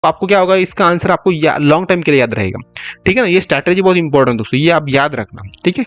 तो आपको क्या होगा, इसका आंसर आपको लॉन्ग टाइम के लिए याद रहेगा। ठीक है ना, ये स्ट्रैटेजी बहुत इंपॉर्टेंट दोस्तों, ये आप याद रखना। ठीक है,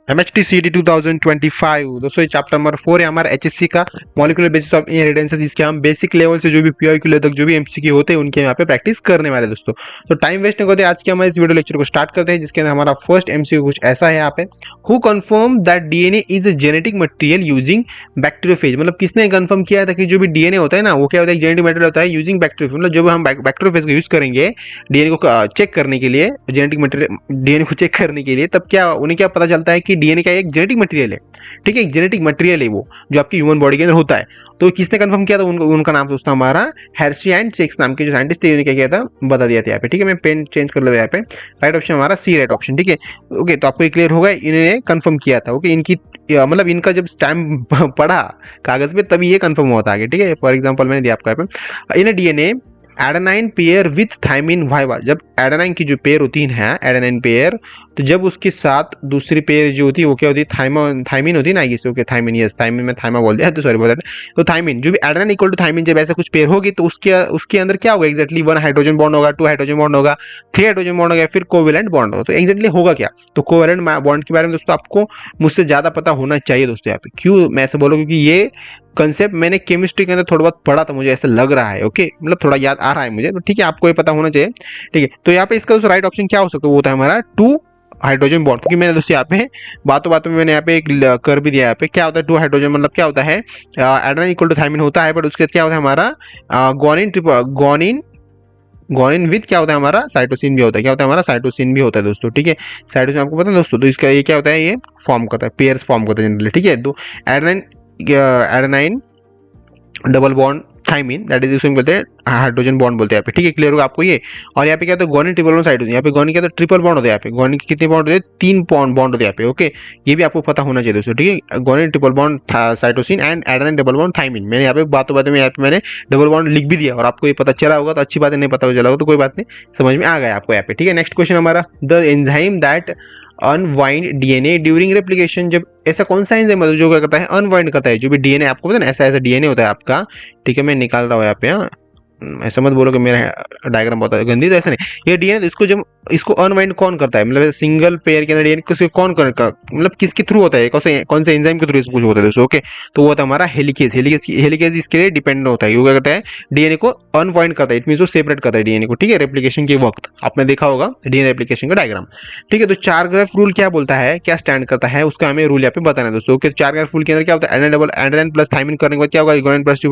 MHTCD 2025 दोस्तों ये चैप्टर नंबर 4 है हमारा HSC का, मॉलिक्यूलर बेसिस ऑफ इनहेरिटेंस। इसके हम बेसिक लेवल से जो भी PYQ लेवल तक जो भी MCQ होते हैं उनके यहाँ पे प्रैक्टिस करने वाले दोस्तों। तो टाइम वेस्ट नहीं करते, आज के हमारे इस वीडियो लेक्चर को स्टार्ट करते हैं, जिसके अंदर हमारा फर्स्ट MCQ कुछ ऐसा है यहाँ पे, who confirm that DNA is a genetic material using bacteriophage. मतलब किसने कंफर्म किया था कि जो भी DNA होता है ना वो क्या होता है, जेनेटिक मटेरियल होता है यूजिंग बैक्टीरियोफेज। मतलब जब हम बैक्टीरियोफेज का यूज करेंगे DNA को चेक करने के लिए, जेनेटिक मटेरियल DNA को चेक करने के लिए, तब क्या उन्हें क्या पता चलता है कि DNA का एक जेनेटिक मटेरियल है। ठीक है, एक जेनेटिक मटेरियल है वो जो आपकी ह्यूमन बॉडी के अंदर होता है। तो किसने कंफर्म किया था, उनका नाम दोस्तों हमारा हेर्शी एंड चेक्स नाम के जो साइंटिस्ट थे, उन्होंने क्या किया था बता दिया था यहाँ पे। ठीक है, मैं पेन चेंज कर लेता यहाँ पे। राइट ऑप्शन हमारा सी राइट ऑप्शन। ठीक है, ओके, तो आपको ये क्लियर होगा, इन्होंने कंफर्म किया था। ओके, इनकी मतलब इनका जब स्टैम्प पड़ा कागज पे तभी ये कंफर्म हुआ था आगे। ठीक है, फॉर एग्जांपल मैंने दिया आपको यहाँ पे, in DNA adenine pair with thymine viva. जब एडेनाइन की जो पेयर होती है एडेनाइन पेयर, तो जब उसके साथ दूसरी पेयर जो होती है वो क्या होती है, थाइमिन होती है ना, ये ओके थाइमिन, यस थाइमिन, में थाइमा बोल दिया तो सॉरी बोल रहा। तो थाइमिन जो भी एडेनाइन इक्वल टू थाइमिन जब ऐसा कुछ पेयर होगी तो उसके अंदर क्या होगा एग्जैक्टली, 1 हाइड्रोजन बॉन्ड होगा, 2 हाइड्रोजन बॉन्ड होगा, 3 हाइड्रोजन बॉन्ड होगा, फिर कोवेलेंट बॉन्ड होगा। तो एग्जैक्टली होगा क्या, तो कोवेलेंट बॉन्ड के बारे में दोस्तों आपको मुझसे ज्यादा पता होना चाहिए दोस्तों यहाँ पे। क्यों मैं ऐसे बोलूँ, क्योंकि ये कंसेप्ट मैंने केमिस्ट्री के अंदर थोड़ा बहुत पढ़ा था, मुझे ऐसा लग रहा है। ओके, मतलब थोड़ा याद आ रहा है मुझे, तो ठीक है आपको ये पता होना चाहिए। ठीक है, तो यहाँ पे इसका राइट ऑप्शन क्या हो सकता है, वो होता है हमारा 2 हाइड्रोजन बॉन्ड। क्योंकि मैंने दोस्तों यहाँ पे बातों बातों में मैंने यहाँ पे एक कर भी दिया यहाँ पे, क्या होता है 2 हाइड्रोजन, मतलब क्या होता है एडेनाइन इक्वल टू थाइमिन होता है, बट उसके बाद क्या होता है हमारा गोनिन गोनिन विद क्या होता है हमारा साइटोसिन भी होता है। क्या होता है हमारा साइटोसिन भी होता है दोस्तों। ठीक है, साइटोसिन आपको पता है दोस्तों, तो इसका ये क्या होता है, ये फॉर्म करता है, पेयर्स फॉर्म करता है जनरली। ठीक है, तो adenine adenine double bond thymine, that is उसको बोलते हैं हाइड्रोजन बॉन्ड बोलते हैं यहाँ पे। ठीक है, क्लियर होगा आपको ये। और यहाँ पे क्या होता है गोनिन ट्रिपल बॉन्ड साइड होती है, यहाँ पे गोनिन क्या होता है ट्रिपल बॉन्ड होता है, यहाँ पे गोनिन के कितने बॉन्ड होते हैं, 3 बॉन्ड होते हैं यहाँ पे। ओके, ये भी आपको पता होना चाहिए दोस्तों। ठीक है, गोनिन triple bond cytosine and adenine double bond thymine. मैंने यहाँ पे बातों बातों में यहाँ पे मैंने डबल बॉन्ड लिख भी दिया, और आपको ये पता चला होगा तो अच्छी बात है, नहीं पता चला होगा तो कोई बात नहीं, समझ में आ गया आपको यहाँ पे। ठीक है, नेक्स्ट क्वेश्चन हमारा, the enzyme that unwind DNA during replication. जब ऐसा कौन सा एंजाइम है जो क्या करता है, अनवाइंड करता है जो भी डीएनए, आपको पता है ना ऐसा ऐसा डीएनए होता है आपका। ठीक है, मैं निकाल रहा हूँ यहाँ पे, हाँ ऐसा मत बोलो कि मेरा डायग्राम बहुत गंदी, तो ऐसा नहीं, ये डीएनए इसको जब इसको अनवाइंड कौन करता है, मतलब सिंगल पेयर के अंदर डीएनए किसको कौन करता, मतलब किसके थ्रू होता है, कौन से एंजाइम के थ्रू इसको कुछ होता है दोस्तों। ओके, तो वो होता है हमारा हेलिकेज। हेलिकेज इसके लिए डिपेंड होता है, वो क्या करता है डीएनए को अनवाइंड करता है, इट मींस वो सेपरेट करता है डीएनए को। ठीक है, रेप्लिकेशन के वक्त आपने देखा होगा डीएनए रेप्लिकेशन का डायग्राम। ठीक है, तो 4 ग्राफ रूल क्या बोलता है, क्या स्टैंड करता है, उसका हमें रूल यहाँ पे बताना है दोस्तों। ओके, 4 ग्राफ रूल के अंदर क्या होता है, एडेनाइन प्लस थाइमिन करने के बाद क्या होगा, गोनिन प्लस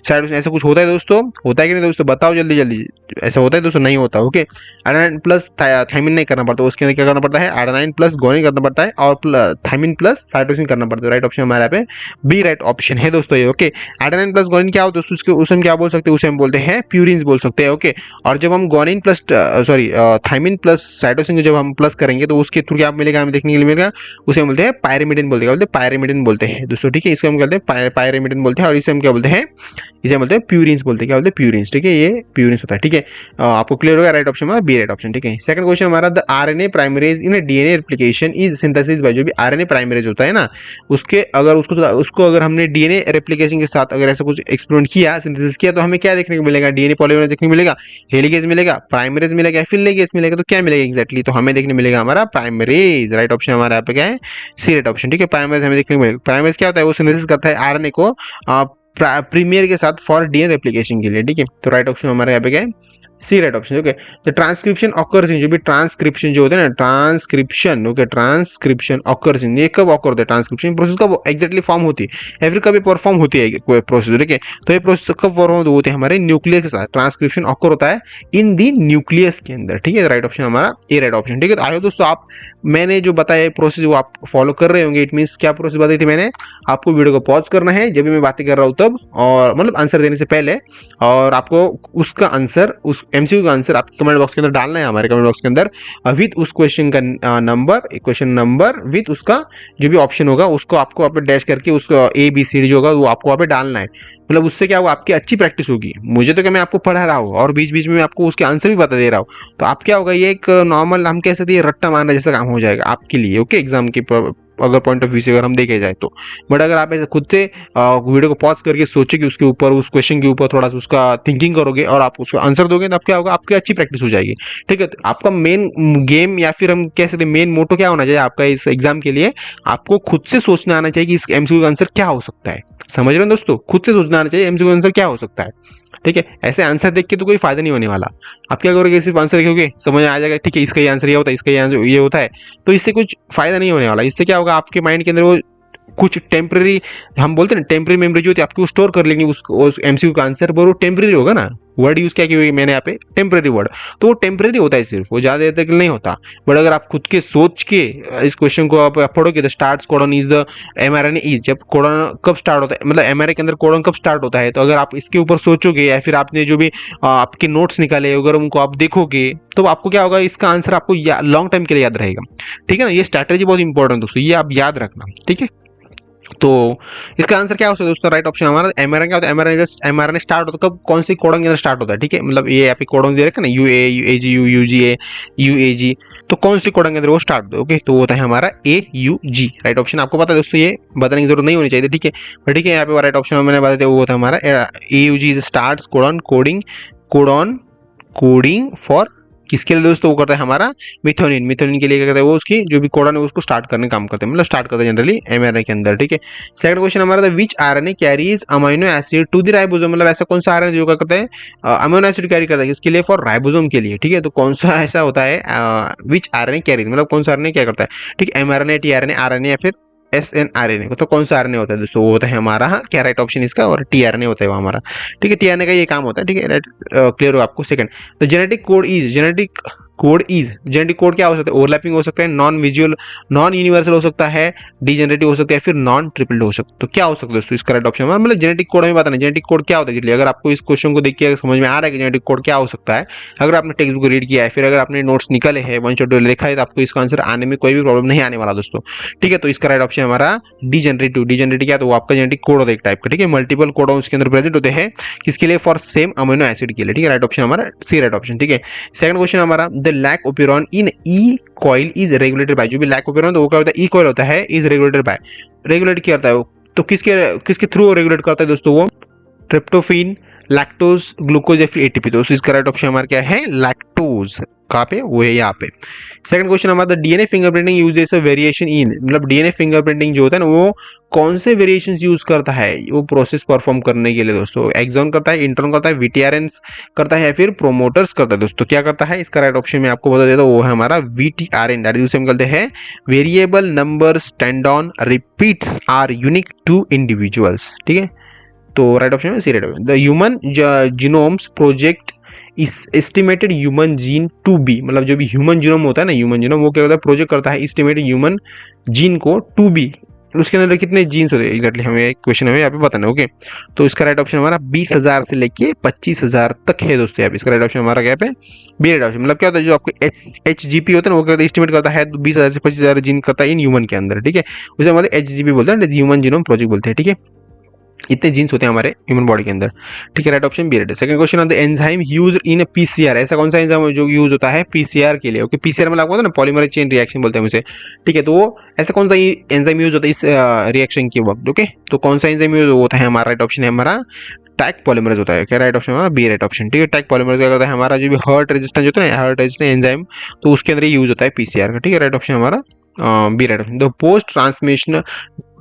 साइटोसिन, ऐसा कुछ होता है दोस्तों, होता है कि नहीं दोस्तों, बताओ जल्दी जल्दी, ऐसा होता है दोस्तों, नहीं होता। ओके, एडेनाइन प्लस थाइमिन नहीं करना पड़ता, उसके अंदर क्या करना पड़ता है, एडेनाइन प्लस गोनिन करना पड़ता है, और थाइमिन प्लस साइटोसिन करना पड़ता है। राइट ऑप्शन हमारे यहाँ पे बी राइट ऑप्शन है दोस्तों ये। ओके, एडेनाइन प्लस गोनिन क्या होता है, उसे हम क्या बोल सकते हैं, उसे हम बोलते हैं प्यूरिन्स बोल सकते हैं। ओके, और जब हम गोनिन plus sorry thymine plus cytosine को जब हम प्लस करेंगे तो उसके थ्रू क्या मिलेगा, हमें देखने के लिए मिलेगा, उसे हम बोलते हैं पायरिमिडिन बोलते हैं, पायरिमिडिन बोलते हैं दोस्तों। ठीक है, इसको हम कहते हैं पायरिमिडिन बोलते हैं, और इसे हम क्या बोलते हैं, इसे बोलते हैं प्यूरिन्स बोलते हैं। क्या बोलते हैं, प्यूरिन्स। ठीक है, ये प्यूरिन्स होता है। ठीक है, आपको क्लियर होगा, राइट ऑप्शन हमारा बी राइट ऑप्शन। ठीक है, सेकंड क्वेश्चन हमारा, the RNA primase in DNA replication is synthesis by, जो भी आरएनए प्राइमरेज होता है ना, उसके अगर उसको अगर हमने डीएनए रेप्लिकेशन के साथ अगर ऐसा कुछ एक्सपेरिमेंट किया, सिंथेसिस किया, तो हमें क्या देखने को मिलेगा, डीएनए पॉलीमरेज देखने को मिलेगा, हेलिकेज मिलेगा, प्राइमरेज मिलेगा, फिर लिगेज मिलेगा, तो क्या मिलेगा एग्जैक्टली, तो हमें देखने मिलेगा हमारा प्राइमरेज। राइट ऑप्शन हमारा यहाँ पे क्या है, सी राइट ऑप्शन। ठीक है, प्राइमरेज हमें देखने को मिलेगा। प्राइमरेज क्या होता है, वो सिंथेसिस करता है आरएनए को प्रीमियर के साथ फॉर डीएनए रेप्लिकेशन के लिए। ठीक है, तो राइट ऑप्शन हमारे यहाँ पे क्या है, सी राइट ऑप्शन। ओके, तो ट्रांसक्रिप्शन ऑकर्स इन, जो भी ट्रांसक्रिप्शन जो होता है ना, transcription, okay transcription occurs in, ये कब ऑकर होता है, ट्रांसक्रिप्शन प्रोसेस कब एग्जैक्टली फॉर्म होती है, फिर कभी परफॉर्म होती है कोई प्रोसेस। ठीक है, तो ये प्रोसेस कब परफॉर्म होते हैं, हमारे न्यूक्लियस के साथ ट्रांसक्रिप्शन ऑकर होता है इन दी न्यूक्लियस के अंदर। ठीक है, राइट ऑप्शन हमारा ए राइट ऑप्शन। ठीक है, तो आयो दोस्तों, आप मैंने जो बताया प्रोसेस वो आप फॉलो कर रहे होंगे, इट मीन्स क्या प्रोसेस बताई थी मैंने, आपको वीडियो को पॉज करना है जब भी मैं बातें कर रहा हूँ तब, और मतलब आंसर देने से पहले, और आपको उसका आंसर, उस एमसीक्यू का आंसर आपके कमेंट बॉक्स के अंदर डालना है, हमारे कमेंट बॉक्स के अंदर, विद उस क्वेश्चन का नंबर, क्वेश्चन नंबर विद उसका जो भी ऑप्शन होगा उसको आपको आप डैश करके उसको ABCD जो होगा वो आपको वहाँ पे डालना है। मतलब उससे क्या होगा, आपकी अच्छी प्रैक्टिस होगी। मुझे तो क्या, मैं आपको पढ़ा रहा हूँ और बीच बीच में आपको उसके आंसर भी बता दे रहा हूँ, तो आप क्या होगा, ये एक नॉर्मल हम कह सकते हैं रट्टा मारना जैसा काम हो जाएगा आपके लिए। ओके, एग्जाम के अगर पॉइंट ऑफ व्यू से अगर हम देखे जाए तो। बट अगर आप ऐसे खुद से वीडियो को पॉज करके सोचे कि उसके ऊपर, उस क्वेश्चन के ऊपर थोड़ा सा उसका थिंकिंग करोगे और आप उसका आंसर दोगे, तो आप क्या होगा, आपकी अच्छी प्रैक्टिस हो जाएगी। ठीक है, तो आपका मेन गेम या फिर हम कह सकते हैं मेन मोटो क्या होना चाहिए आपका इस एग्जाम के लिए, आपको खुद से सोचना आना चाहिए कि इस एमसीक्यू का आंसर क्या हो सकता है। समझ रहे हो दोस्तों, खुद से सोचना आना चाहिए एमसीक्यू का आंसर क्या हो सकता है। ठीक है, ऐसे आंसर देख के तो कोई फायदा नहीं होने वाला। आप क्या करोगे, सिर्फ आंसर देखोगे, समझ में आ जाएगा ठीक है इसका ये आंसर ये होता है, इसका ये आंसर ये होता है, तो इससे कुछ फायदा नहीं होने वाला। इससे क्या होगा, आपके माइंड के अंदर वो कुछ टेम्पररी, हम बोलते हैं ना टेम्पररी मेमोरी जो होती है आपकी, वो स्टोर कर लेंगे उस एमसीक्यू का आंसर, पर वो टेम्पररी होगा ना। वर्ड यूज किया कि मैंने यहाँ पे टेम्पररी वर्ड, तो वो टेम्पररी होता है सिर्फ, वो ज्यादा देर तक नहीं होता। बट अगर आप खुद के सोच के इस क्वेश्चन को आप पढ़ोगे, the start codon is the mRNA is, जब कोडन कब स्टार्ट होता है, मतलब एमआरएनए के अंदर कोडन कब स्टार्ट होता है, तो अगर आप इसके ऊपर सोचोगे या फिर आपने जो भी आपके नोट्स निकाले अगर उनको आप देखोगे, तो आपको क्या होगा, इसका आंसर आपको लॉन्ग टाइम के लिए याद रहेगा। ठीक है ना, ये स्ट्रैटेजी बहुत इंपॉर्टेंट दोस्तों, ये आप याद रखना। ठीक है, तो इसका आंसर क्या हो सकता है दोस्तों, राइट ऑप्शन हमारा एमआरएनए। क्या होता है एमआरएनए स्टार्ट होता है कब, कौन सी कोडन के अंदर स्टार्ट होता है। ठीक है, मतलब ये यहाँ पे कोडन दे रखा ना, यूए यूएजी यूजीए यूएजी, तो कौन सी कोडन के अंदर वो स्टार्ट होता है। ओके, तो वो होता है हमारा A U ji, right option. आपको पता है दोस्तों, ये बताने की जरूरत नहीं होनी चाहिए। ठीक है, बट ठीक है, यहाँ पे राइट ऑप्शन मैंने बता दिया, वो होता है हमारा A U G start codon coding, codon coding for किसके लिए दोस्तों, वो करता है हमारा मिथोनिन। मिथोनिन के लिए क्या करता है, वो उसकी जो भी कोडन है उसको स्टार्ट करने काम करते हैं, मतलब स्टार्ट करते हैं जनरली एमआरएनए के अंदर। ठीक है, सेकंड क्वेश्चन हमारा था, which RNA carries amino acid to the ribosome, मतलब ऐसा कौन सा आरएनए जो क्या करता है अमीनो एसिड कैरी करता है किसके लिए, फॉर राइबोसोम के लिए। ठीक है, तो कौन सा ऐसा होता है विच आरएनए कैरी, मतलब कौन सा आरएनए क्या करता है। ठीक है, एमआरएनए, टीआरएनए, आरएनए या फिर एसएनआरएनए को, तो कौन सा आरएनए होता है दोस्तों, वो होता है हमारा क्या राइट ऑप्शन इसका, और टीआरएनए होता है वो हमारा। ठीक है, टीआरएनए का ये काम होता है। ठीक है, राइट क्लियर हो आपको। सेकंड, तो genetic code is, genetic code क्या हो सकता है, ओवरलैपिंग हो सकता है, नॉन विजुअल नॉन यूनिवर्सल हो सकता है, डीजेनरेटिव हो सकता है, फिर नॉन ट्रिपल्ड हो सकता है। तो क्या हो सकता है दोस्तों इसका राइट ऑप्शन, मतलब जेनेटिक कोड हमें बताना है जेनेटिक कोड क्या होता है। अगर आपको इस क्वेश्चन को देख के समझ में आ रहा है कि जेनेटिक कोड क्या हो सकता है, अगर आपने टेक्स्ट बुक रीड किया है, फिर अगर आपने नोट्स निकाले हैं, वन शॉट देखा है, तो आपको इसका आंसर आने में कोई भी प्रॉब्लम नहीं आने वाला दोस्तों। ठीक है, तो इसका राइट ऑप्शन हमारा डीजेनरेटिव। डीजेनरेटिव क्या, तो वो आपका जेनेटिक कोड होता है एक टाइप का। ठीक है, मल्टीपल कोड उसके अंदर प्रेजेंट होते हैं, किसके लिए, फॉर सेम अमीनो एसिड के लिए। ठीक है, राइट ऑप्शन हमारा सी राइट ऑप्शन। ठीक है, सेकंड क्वेश्चन हमारा, the lac operon in E coli is regulated by, जो भी लैक ऑपिरॉन तो वो क्या होता है, ई कॉइल होता है, इज रेगुलेटेड बाय, रेगुलेट किया जाता है वो, तो किसके किसके थ्रू रेगुलेट करता है दोस्तों, वो ट्रिप्टोफेन, लैक्टोज, ग्लूकोज या फिर एटीपी। तो इसका राइट ऑप्शन हमारा क्या है, लैक्टोज। कहाँ पे, वो है यहाँ पे। सेकंड क्वेश्चन हमारा, DNA fingerprinting uses a variation in, मतलब डीएनए फिंगरप्रिंटिंग जो होता है ना, वो कौन से वेरिएशंस यूज करता है वो प्रोसेस परफॉर्म करने के लिए दोस्तों, एक्सॉन करता है, इंट्रॉन करता है, वीटीआरएन करता है या फिर प्रोमोटर्स करता है दोस्तों, क्या करता है। इसका राइट ऑप्शन में आपको बता देता हूं, वो है हमारा वीटीआरएन, दैट इज हम कहते हैं variable number stand on repeats are unique to individuals. ठीक है, तो राइट ऑप्शन में C right option. The human genomes project is estimated human gene to be, मतलब जो भी ह्यूमन जीनोम होता है ना, ह्यूमन जीनोम वो क्या होता है, प्रोजेक्ट करता है एस्टिमेटेड ह्यूमन जीन को टू बी, उसके अंदर कितने जीन्स होते हैं एग्जैक्टली हमें क्वेश्चन हमें यहाँ पे बताना है। ओके, तो इसका राइट ऑप्शन हमारा 20,000 से लेके 25,000 तक है दोस्तों। यहाँ पे इसका राइट ऑप्शन हमारा क्या पे बी राइट ऑप्शन। मतलब क्या होता है, जो आपको एचजीपी होता है ना, वो एस्टिमेट करता है 20,000 से 25,000 जीन करता है इन ह्यूमन के अंदर। ठीक है, उसे मतलब एचजीपी बोलते हैं, ह्यूमन जीनोम प्रोजेक्ट बोलते हैं। ठीक है, इतने जीन्स होते हैं हमारे ह्यूमन बॉडी के अंदर। ठीक है, राइट ऑप्शन बी राइट है। Second question on the enzyme use in PCR, ऐसा कौन सा एंजाइम जो यूज होता है पीसीआर के लिए। ओके, पीसीआर मतलब आपको ना पॉलीमरेज चेन रिएक्शन बोलते हैं उसे। ठीक है, तो वो ऐसा कौन सा एंजाइम यूज होता है इस रिएक्शन के वक्त। ओके, तो कौन सा एंजाइम यूज होता है, हमारा राइट ऑप्शन है हमारा टैक पॉलीमरेज होता है। क्या राइट ऑप्शन हमारा बी राइट ऑप्शन। ठीक है, टैक पॉलीमरेज क्या करता है, हमारा जो भी हार्ट रेजिस्टेंस होता है ना, हार्ट रेजिस्टेंस एंजाइम, तो उसके अंदर यूज होता है पीसीआर का। ठीक है, राइट ऑप्शन हमारा B right option. The post transmission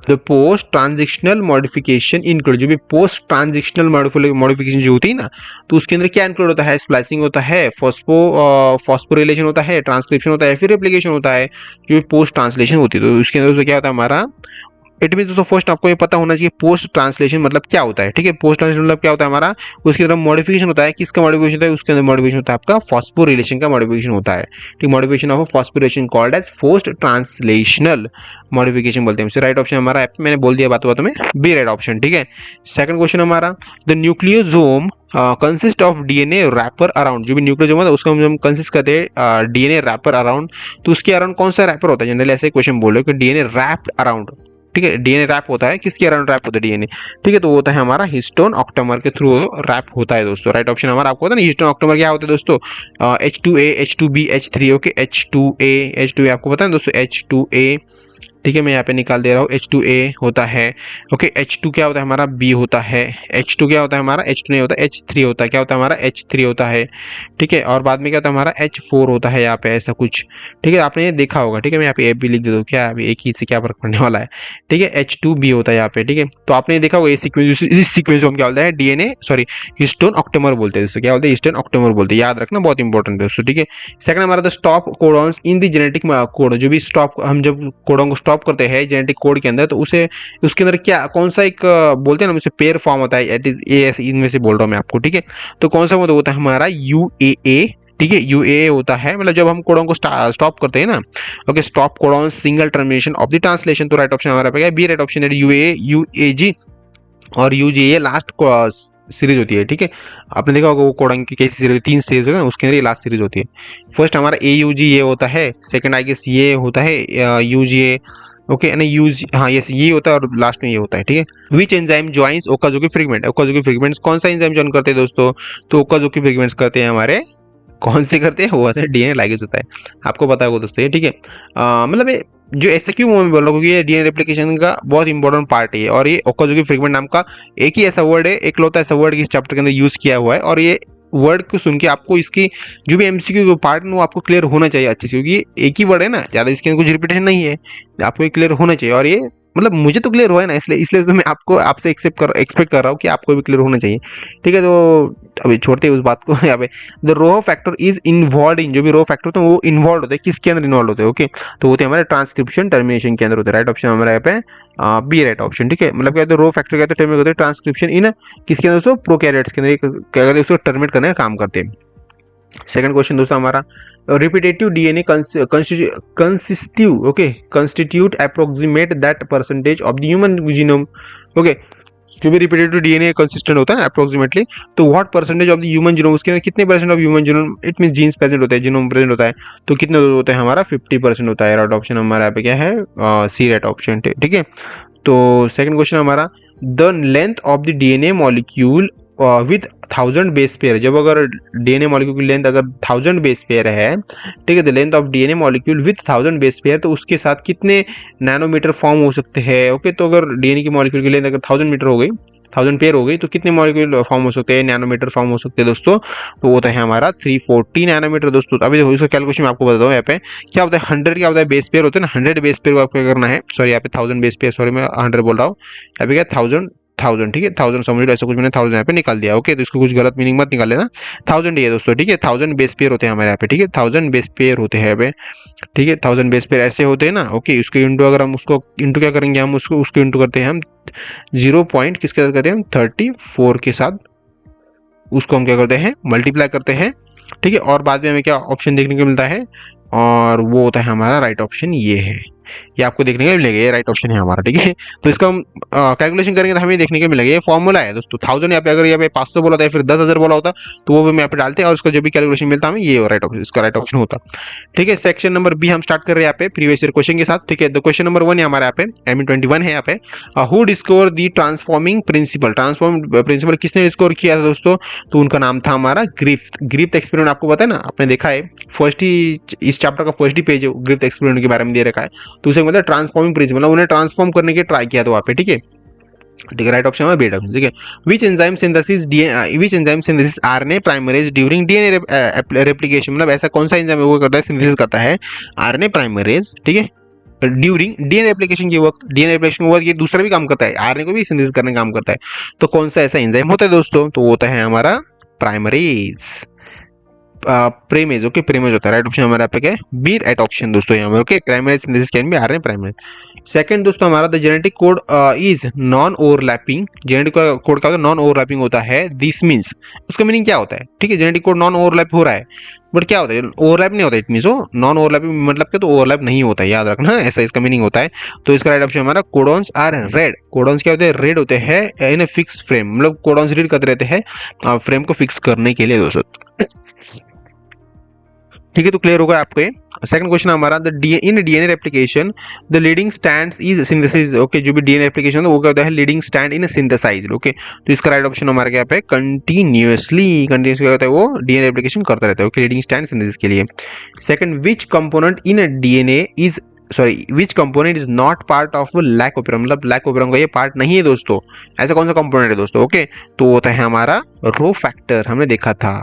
the post transitional modification include, जो भी पोस्ट ट्रांजिशनल मॉडिफिकेशन जो होती है ना, तो उसके अंदर क्या इंक्लूड होता है, स्प्लाइसिंग होता है, फॉस्फोरिलेशन होता है, ट्रांसक्रिप्शन होता है, फिर रेप्लिकेशन होता है, जो भी पोस्ट ट्रांसलेशन होती है। तो उसके अंदर क्या होता है हमारा, इट मीन दोस्तों फर्स्ट आपको ये पता होना चाहिए पोस्ट ट्रांसलेशन मतलब क्या होता है। ठीक है, पोस्ट ट्रांसलेशन मतलब क्या होता है हमारा, उसके अंदर मॉडिफिकेशन होता है, किसका मॉडिफिकेशन होता है, उसके अंदर मॉडिफिकेशन होता है आपका फॉस्फोरिलेशन का मॉडिफिकेशन होता है। ठीक, modification of phosphorylation called as post translational modification बोलते हैं। राइट ऑप्शन हमारा मैंने बोल दिया बातों में बी राइट ऑप्शन। ठीक है, सेकंड क्वेश्चन हमारा, the nucleosome consist of DNA wrapper around, जो भी न्यूक्लियोसोम होता है उसका हम कंसिस्ट करते हैं डीएनए रैपर अराउंड, तो उसके अराउंड कौन सा रैपर होता है, जनरली ऐसे क्वेश्चन बोल रहे हो कि डीएनए रैप्ड अराउंड। ठीक है, डीएनए रैप होता है, किसके अराउंड रैप होता है डीएनए। ठीक है, तो वो होता है हमारा हिस्टोन ऑक्टेमर के थ्रू रैप होता है दोस्तों। राइट ऑप्शन हमारा आपको होता है ना, हिस्टोन ऑक्टेमर क्या होता है दोस्तों, H2A H2B H3। Okay, H2A आपको पता है दोस्तों, H2A ठीक है, मैं यहाँ पे निकाल दे रहा हूँ। H2A होता है, ओके। H2 क्या होता है हमारा, B होता है। H2 क्या होता है हमारा, H2 नहीं होता, H3 होता है। क्या होता है हमारा, H3 होता है, ठीक है। और बाद में क्या होता है हमारा, H4 होता है यहाँ पे, ऐसा कुछ, ठीक है। आपने ये देखा होगा, ठीक है। मैं यहाँ पे भी लिख देता हूँ, क्या अभी एक ही से क्या फर्क पड़ने वाला है, ठीक है। H2B होता है यहाँ पे, ठीक है। तो आपने देखा होगा ये सीक्वेंस, इस सीक्वेंस को हम क्या बोलते हैं, DNA सॉरी हिस्टोन ऑक्टेमर बोलते हैं दोस्तों। क्या बोलते हैं, हिस्टोन ऑक्टेमर बोलते हैं, याद रखना, बहुत इंपॉर्टेंट है दोस्तों, ठीक है। सेकंड हमारा the stop codons in the genetic code, जो भी स्टॉप, हम जब कोडोन को स्टॉप करते हैं जेनेटिक कोड के अंदर, तो उसे उसके अंदर क्या कौन सा एक बोलते हैं ना, उसे पेयर फॉर्म होता है, इट इज AS, इनमें से बोल रहा हूँ मैं आपको, ठीक है। तो कौन सा होता है हमारा UAA, ठीक है। UAA होता है, मतलब जब हम कोडोन को स्टॉप करते हैं ना, okay, stop codon single termination of the translation. तो राइट ऑप्शन हमारा पे क्या है, बी राइट ऑप्शन है। UAA, UAG और UGA लास्ट सीरीज होती है, ठीक है। आपने देखा होगा वो कोडन की कैसी सीरीज, 3 सीरीज होती है ना, उसके अंदर ये लास्ट सीरीज होती है। फर्स्ट हमारा AUG ये होता है, सेकंड आई गेस ये होता है UGA, ओके, नहीं यूज, हाँ यस ये होता है, और लास्ट में ये होता है, ठीक है। Which enzyme joins Okazaki fragment, Okazaki fragments कौन सा एंजाइम ज्वाइन करते हैं दोस्तों, तो ओकाज़की फ्रेगमेंट्स करते हैं हमारे, कौन से करते हैं, वो होता है DNA लाइगेज होता है, आपको पता होगा दोस्तों ये, ठीक है। मतलब जो ऐसा क्यों मैं बोल रहा हूँ, क्योंकि ये DNA रेप्लिकेशन का बहुत इंपॉर्टेंट पार्ट है, और ये ओकाज़की फ्रेगमेंट नाम का एक ही ऐसा वर्ड है, एक लौता ऐसा वर्ड इस चैप्टर के अंदर यूज किया हुआ है, और ये वर्ड को सुन के आपको इसकी जो भी MCQ पार्ट है वो आपको क्लियर होना चाहिए अच्छे से, क्योंकि एक ही वर्ड है ना, ज़्यादा इसके अंदर कुछ रिपीटेशन नहीं है, आपको ये क्लियर होना चाहिए। और ये मतलब मुझे तो क्लियर हुआ है ना, इसलिए तो मैं आपको आपसे एक्सपेक्ट कर रहा हूँ कि आपको भी क्लियर होना चाहिए, ठीक है। तो अभी छोड़ते हैं उस बात को यहाँ पे। The rho factor is involve in, जो भी रो फैक्टर होते हैं वो इन्वॉल्व होते हैं, किसके अंदर इन्वॉल्व होते हैं, ओके। तो होते हैं हमारे ट्रांसक्रिप्शन टर्मिनेशन के अंदर होते हैं। राइट ऑप्शन हमारा यहाँ पे B राइट ऑप्शन, ठीक है। मतलब क्या होता है, रो फैक्टर क्या होते हैं ट्रांसक्रिप्शन इन किसके अंदर दोस्तों, प्रोकैरियोट्स के अंदर, क्या कहते हैं उसको टर्मिनेट करने का काम करते हैं। सेकंड क्वेश्चन दोस्तों हमारा, repetitive DNA constitute, okay, constitute approximate that percentage of the human genome, okay. जो भी रिपीटेटिव DNA कंसिस्टेंट होता है ना अप्रोक्सीमेटली, तो what percentage of the human genome, उसके अंदर कितने percent of human genome, it mean genes present होता है, जीनोम प्रेजेंट होता है, तो कितने होते हैं हमारा 50% होता है। राइट ऑप्शन हमारा यहाँ पे क्या है, C राइट ऑप्शन, ठीक है। तो सेकंड क्वेश्चन हमारा, the length of the DNA molecule with 1000 base pair, जब अगर DNA मॉलिक्यूल की लेंथ अगर 1000 बेस पेयर है, ठीक है, the length of DNA molecule with 1000 base pair, तो उसके साथ कितने नैनोमीटर फॉर्म हो सकते हैं, ओके। तो अगर DNA की मॉलिक्यूल की लेंथ अगर 1000 मीटर हो गई, 1000 पेयर हो गई, तो कितने मॉलिक्यूल फॉर्म हो सकते हैं, नैनोमीटर फॉर्म हो सकते हैं दोस्तों, तो वो होता है हमारा 340 नैनोमीटर दोस्तों। अभी देखो इसका कैलकुलेशन मैं आपको बताता हूँ यहाँ पे, क्या होता है 100 क्या होता है बेस पेयर होते हैं ना, 100 बेस पेयर को आपको क्या करना है, सॉरी यहाँ पे 1000 बेस पेयर, सॉरी मैं 100 बोल रहा हूँ, यहाँ पे क्या 1000, ठीक है, 1000 समझ लो, ऐसा कुछ मैंने 1000 यहाँ पे निकाल दिया, ओके। तो इसको कुछ गलत मीनिंग मत निकाल लेना, 1000 ही है दोस्तों, ठीक है। 1000 बेस पेयर होते हैं हमारे यहाँ पे, ठीक है, 1000 बेस पेयर होते हैं यहाँ पे, ठीक है। 1000 बेस पेयर ऐसे होते हैं ना, ओके। उसके इंटू अगर हम उसको इंटू क्या करेंगे, हम उसको इंटू करते हैं हम 0 पॉइंट किसके साथ करते हैं हम 34 के साथ, उसको हम क्या करते हैं मल्टीप्लाई करते हैं, ठीक है। और बाद में हमें क्या ऑप्शन देखने को मिलता है, और वो होता है हमारा राइट ऑप्शन, ये है, ये आपको देखने को मिलेगा, ये राइट ऑप्शन है हमारा, ठीक है। तो इसका हम कैलकुलेशन करेंगे तो हमें देखने को मिलेगा, ये फॉर्मूला है दोस्तों। 1000 यहाँ पे अगर यहाँ पे 500 बोला था, फिर 10,000 बोला होता, तो वो भी हम यहाँ पे डालते हैं, और उसका जो भी कैलकुलेशन मिलता है हमें, ये राइट ऑप्शन, इसका राइट ऑप्शन होता, ठीक है। सेक्शन नंबर B हम स्टार्ट कर रहे हैं यहाँ पे प्रीवियस ईयर क्वेश्चन के साथ, ठीक है। तो क्वेश्चन नंबर 1 है हमारे यहाँ पे, ME21 है यहाँ पे, who discover the transforming principle, transform principle किसने डिस्कवर किया था दोस्तों, तो उनका नाम था हमारा ग्रिफ्थ एक्सपेरिमेंट, आपको पता है ना, आपने देखा है फर्स्ट ही इस चैप्टर का फर्स्ट ही पेज ग्रिफ्थ एक्सपेरिमेंट के बारे में दे रखा है। तो उसे मतलब ट्रांसफॉर्मिंग प्रिंसिपल, उन्हें ट्रांसफॉर्म करने के ट्राई किया था वहाँ पे, ठीक है, ठीक है। राइट ऑप्शन है बेटा, ठीक है। Which enzyme synthesis RNA primase during DNA replication, मतलब ऐसा कौन सा एंजाइम वो करता है, सिंथेसिस करता है RNA प्राइमरेज, ठीक है, ड्यूरिंग DNA रेप्लिकेशन के वक्त, DNA रेप्लिकेशन के वक्त ये दूसरा भी काम करता है, RNA को भी सिंथेसिस करने का काम करता है। तो कौन सा ऐसा एंजाइम होता है दोस्तों, तो वो होता है हमारा प्राइमरेज, प्रेमेज, ओके, प्रेमेज होता है। राइट ऑप्शन हमारा पे क्या है, B राइट ऑप्शन दोस्तों यहाँ पर, okay. Primary synthesis can be RNA primase. Second दोस्तों हमारा the genetic code is non overlapping, genetic code का नॉन ओवरलैपिंग होता है, दिस मीन्स, उसका मीनिंग क्या होता है, ठीक है। जेनेटिक कोड नॉन ओवरलैप हो रहा है, बट क्या होता है, ओवरलैप नहीं होता, इट मीन्स नॉन ओवरलैपिंग मतलब क्या, तो ओवरलैप नहीं होता है, याद रखना, ऐसा इसका मीनिंग होता है। तो इसका राइट ऑप्शन हमारा कोडॉन्स आर रेड, कोडॉन्स क्या होते हैं, रेड होते हैं इन ए फिक्स फ्रेम, मतलब कोडॉन्स रीड करते रहते हैं फ्रेम को फिक्स करने के लिए दोस्तों, ठीक है। तो क्लियर होगा आपको ये। सेकंड क्वेश्चन हमारा, in DNA replication the leading strands is synthesis, okay. जो भी DNA रेप्लिकेशन है वो क्या होता है, leading strand in synthesized, okay. तो इसका राइट ऑप्शन हमारा क्या पे, कंटिन्यूअसली क्या होता है, वो DNA रेप्लिकेशन करता रहता है, ओके, लीडिंग स्टैंड सिंथेसिस के लिए। Second, which component in DNA is sorry which component is not part of lac operon, मतलब लैक ओपेरम का ये पार्ट नहीं है दोस्तों। ऐसा कौन सा कंपोनेंट है दोस्तों? ओके, तो होता है हमारा रो फैक्टर, हमने देखा था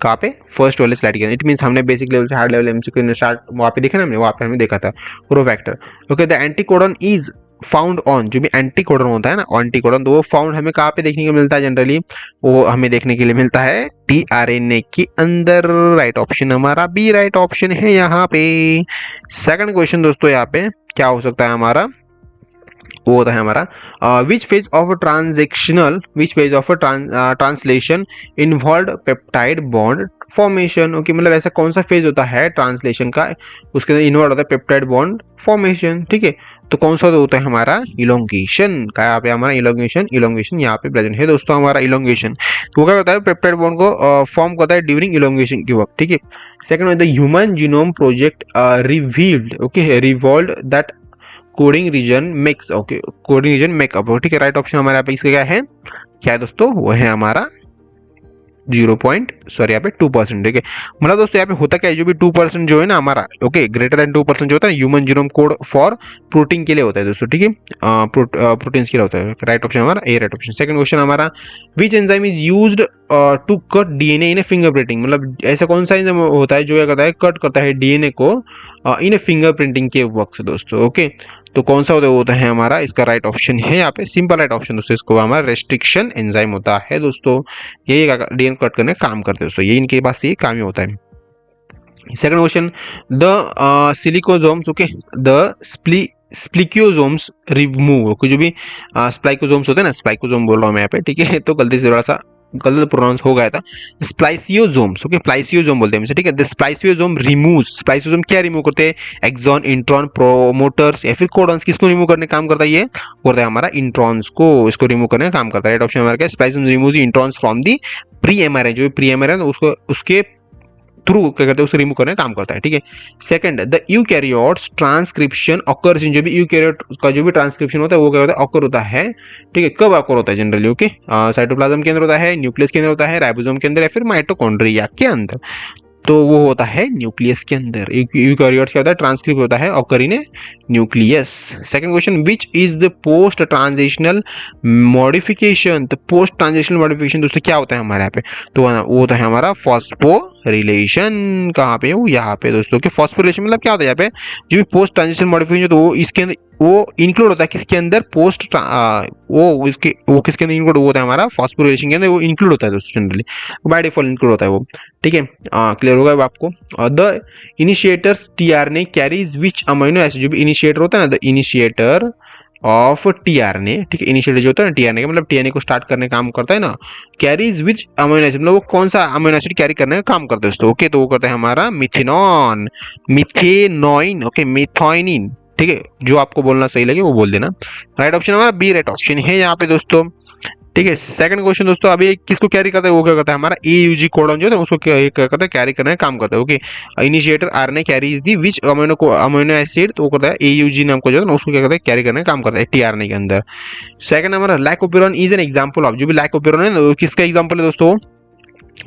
कहाँ पे, फर्स्ट वाले स्लाइड के। इट मींस हमने बेसिक लेवल से हार्ड लेवल एमसीक्यू स्टार्ट वहाँ पे देखा ना हमने, वहाँ पे हमने देखा था rho factor. Okay, the एंटीकोडन is found on, जो भी एंटीकोडन होता है ना, एंटीकोडन, तो वो फाउंड हमें कहाँ पे देखने को मिलता है जनरली? वो हमें देखने के लिए मिलता है टीआरएनए के अंदर। राइट ऑप्शन हमारा बी राइट ऑप्शन है यहाँ पे। सेकंड क्वेश्चन दोस्तों यहाँ पे क्या हो सकता है हमारा? वो होता है हमारा which phase of translation involve peptide bond formation. Okay, मतलब ऐसा कौन सा फेज होता है ट्रांसलेशन का, उसके अंदर इन्वॉल्व होता है पेप्टाइड बॉन्ड फॉर्मेशन। ठीक है, तो कौन सा होता है हमारा? इलोंगेशन का। यहाँ पे हमारा इलोंगेशन यहाँ पे प्रेजेंट है दोस्तों हमारा इलोंगेशन। तो वो क्या होता है? पेप्टाइड बॉन्ड को फॉर्म करता है ड्यूरिंग इलोंगेशन के वक्त। ठीक है, सेकंड होता है human genome project revealed, okay, revolve that coding region makes, okay, coding region makeup. ठीक है, राइट ऑप्शन हमारे यहाँ पे इसका क्या है दोस्तों? वो है हमारा 2%। ठीक है, मतलब दोस्तों यहाँ पे होता क्या है, जो भी 2% जो है ना हमारा, ओके, ग्रेटर देन 2% जो होता है human genome code for protein के लिए होता है दोस्तों। ठीक है, प्रोटीन्स के लिए होता है। राइट ऑप्शन हमारा A right option. Second question हमारा which enzyme is used to cut DNA in a fingerprinting, मतलब ऐसा कौन सा एंजाइम होता है जो क्या करता है? कट करता है डीएनए को इन ए फिंगरप्रिंटिंग के वक्त दोस्तों। ओके, तो कौन सा होता है हमारा? इसका राइट ऑप्शन है यहाँ पे सिंपल राइट ऑप्शन दोस्तों, इसको हमारा रेस्ट्रिक्शन एंजाइम होता है दोस्तों। यही डीएनए कट करने काम करते हैं दोस्तों, ये इनके पास ये काम ही होता है। Second question, the spliceosomes, okay, the spliceosomes remove, जो भी स्प्लाइकोजोम्स होते हैं ना, स्प्लाइकोजोम बोल रहा हूँ मैं यहाँ पे, ठीक है, तो गलती से थोड़ा सा गलत प्रोनाउंस हो गया था। स्प्लाइसियोजोम्स, ओके, प्लाइसियोजोम बोलते हैं ठीक है। द स्प्लाइसियोजोम रिमूव्स, स्प्लाइसियोजोम क्या रिमूव करते हैं? एक्सॉन, इंट्रॉन, प्रोमोटर्स या फिर कोडॉन्स, किसको रिमूव करने का काम करता है? ये होता है हमारा इंट्रॉन्स को, इसको रिमूव करने का काम करता है। राइट ऑप्शन हमारा क्या? Spliceosome removes introns from the pre mRNA, जो प्री एमआरएनए उसको उसके थ्रू क्या करते हैं? उसे रिमूव करने का काम करता है। ठीक है, second, the eukaryotes transcription occurs in, जो भी यूकैरियोट का जो भी ट्रांसक्रिप्शन होता है वो क्या होता है? ऑकर होता है। ठीक है, कब ऑकर होता है जनरली? ओके, साइटोप्लाज्म के अंदर होता है, न्यूक्लियस के अंदर होता है, राइबोसोम के अंदर या फिर माइटोकॉन्ड्रिया के अंदर। तो वो होता है न्यूक्लियस के अंदर। यूकैरियोट्स क्या होता है? ट्रांसक्रिप्ट होता है occur in nucleus. Second question, which is the post transitional modification? तो पोस्ट ट्रांजिशनल मॉडिफिकेशन दोस्तों क्या होता है हमारे यहाँ पे? तो वो होता है हमारा फॉस्फोरिलेशन। कहाँ पे? वो यहाँ पे दोस्तों के फॉस्फोरिलेशन मतलब क्या होता है यहाँ पे? जो भी पोस्ट ट्रांजिशनल मॉडिफिकेशन तो वो इसके अंदर वो इंक्लूड होता है किसके अंदर? वो किसके अंदर इंक्लूड होता है? हमारा फॉस्फोरिलेशन के अंदर वो इंक्लूड होता है दोस्तों, जनरली बाय डिफॉल्ट इंक्लूड होता है वो। ठीक है, क्लियर होगा आपको? The initiators tRNA carries which amino acid, जो भी इनिशिएटर होता है ना, द इनिशिएटर ऑफ टीआरएनए, ठीक है, इनिशिएटर जो होता है ना टीआरएनए का, मतलब टीआरएनए को स्टार्ट करने का काम करता है ना, कैरीज विच अमीनो एसिड, मतलब वो कौन सा अमीनो एसिड कैरी करने का काम करता है दोस्तों? ओके, तो वो करता है हमारा मिथेनॉन, मिथेनॉइन, ओके, मिथाइनिन। ठीक है, जो आपको बोलना सही लगे वो बोल देना। राइट ऑप्शन हमारा बी राइट ऑप्शन है यहाँ पे दोस्तों। ठीक है, सेकंड क्वेश्चन दोस्तों, अभी किसको कैरी करता है? वो क्या करता है? हमारा एयूजी कोडॉन जो है उसको क्या करता है? कैरी करने का काम करता है। Okay, initiator RNA carries the which amino acid, तो वो करता है एयूजी नाम को जो है उसको क्या करता है? कैरी करने का काम करता है टीआरएनए के अंदर। सेकंड हमारा lac operon is an example of, जो भी लैकोपेरोन है किसका एग्जांपल है दोस्तों?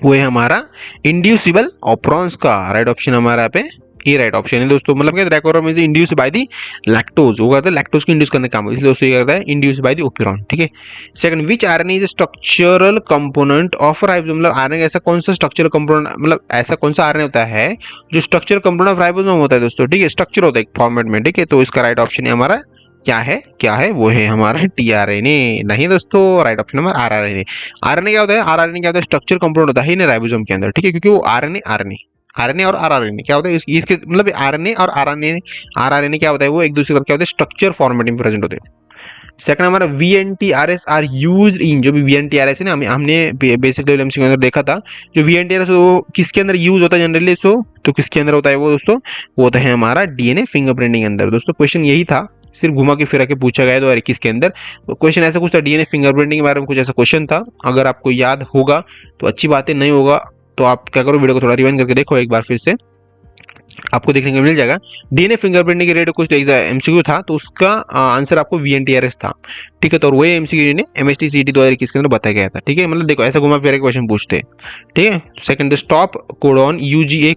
वो है हमारा इंड्यूसिबल ऑपरॉन्स का। राइट ऑप्शन हमारा यहाँ पे ये राइट ऑप्शन है दोस्तों। मतलब क्या lac operon is induced by the lactose, वो करता है लैक्टोज को इंड्यूस करने का काम, इसलिए दोस्तों ये करता है इंड्यूस्ड बाय द ओपेरॉन। ठीक है, second, which RNA is structural component of ribosome, मतलब आरएनए ऐसा कौन सा स्ट्रक्चरल कंपोनेंट, मतलब ऐसा कौन सा आरएनए होता है जो स्ट्रक्चरल कंपोनेंट ऑफ राइबोसोम होता है दोस्तों? ठीक है, स्ट्रक्चर होता है एक फॉर्मेट में। ठीक है, तो इसका राइट ऑप्शन है हमारा क्या है? वो है हमारा टीआरएनए। नहीं दोस्तों, right option number rRNA. RNA क्या होता है? आरआरएनए क्या होता है? स्ट्रक्चर कंपोनेंट होता है ना राइबोसोम के अंदर। ठीक है, क्योंकि वो आरएनए और आरआरएनए क्या होता है? इसके मतलब आरएनए और आरआरएनए क्या होता है? वो एक दूसरे का क्या होता है? स्ट्रक्चर फॉर्मेट में प्रेजेंट होते हैं। सेकंड हमारा वीएनटीआरएस आर यूज्ड इन, जो भी वीएनटीआरएस है ना, हमने बेसिक लेवल एमसीक्यू के अंदर देखा था, जो वीएनटीआरएस वो किसके अंदर यूज होता है जनरली? तो किसके अंदर होता है वो दोस्तों? वो होता है हमारा डीएनए फिंगरप्रिंटिंग के अंदर। दोस्तों क्वेश्चन यही था, सिर्फ घुमा के फिरा के पूछा गया तो किसके अंदर? क्वेश्चन ऐसा कुछ था, डीएनए फिंगरप्रिंटिंग के बारे में कुछ ऐसा क्वेश्चन था। अगर आपको याद होगा तो अच्छी बात है, नहीं होगा तो आप क्या करो, वीडियो को थोड़ा रिवाइंड करके देखो एक बार फिर से। आपको देखने को मिल जाएगा। डीएनए फिंगरप्रिंटिंग के रिलेटेड कुछ एमसीक्यू था, तो उसका आंसर आपको वीएनटीआरएस था, ठीक है। तो और वही एमसीक्यू ने एमएसटी सीटी 2021 के अंदर बताया गया था, ठीक है। मतलब देखो ऐसा घुमा फिरा क्वेश्चन पूछते हैं, ठीक है। Second, the stop codon UGA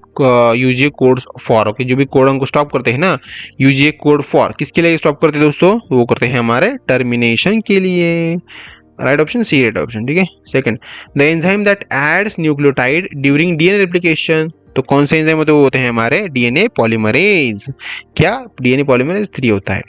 code for, okay, जो भी कोडन को स्टॉप करते हैं ना, यूजीए कोड फॉर किसके लिए स्टॉप करते हैं दोस्तों? वो करते हैं हमारे टर्मिनेशन के लिए। Right option C, right option, ठीक है। Second, the enzyme that adds nucleotide during DNA replication, तो कौन से एंजाइम होते हैं? वो होते हैं हमारे डीएनए पॉलीमरेज। क्या? डीएनए पॉलीमरेज 3 होता है,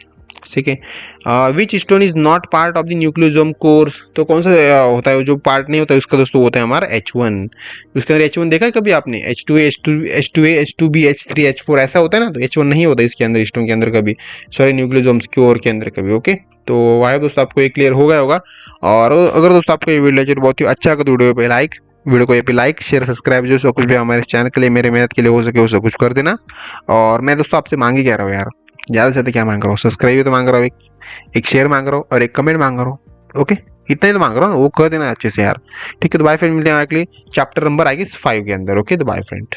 ठीक है। Which histone is not part of the nucleosome cores, तो कौन सा होता है जो पार्ट नहीं होता है उसका दोस्तों? होता है हमारा H1। उसके अंदर H1 देखा है कभी आपने? H2A, H2A, H2B, H3, H4 ऐसा होता है ना, तो H1 नहीं होता इसके अंदर, स्टोन के अंदर कभी, सॉरी न्यूक्लियोसोम्स कोर के अंदर कभी, ओके। तो आई दोस्तों आपको ये क्लियर हो गया होगा। और अगर दोस्तों आपको ये वीडियो बहुत ही अच्छा लगा तो वीडियो को ये पे लाइक शेयर सब्सक्राइब जो सब कुछ भी हमारे चैनल के लिए, मेरे मेहनत के लिए हो सके वो सब कुछ कर देना। और मैं दोस्तों आपसे मांग ही कह रहा हूँ यार, ज़्यादा से ज़्यादा क्या मांग रहा हूँ? सब्सक्राइब ही तो मांग रहा हूँ, एक शेयर मांग रहा हूँ और एक कमेंट मांग रहा हूँ, ओके। इतना ही तो मांग रहा हूँ, वो कर देना अच्छे से यार, ठीक है। तो बाय फ्रेंड, मिलते हैं अगले चैप्टर नंबर 5 के अंदर, ओके। तो बाय फ्रेंड।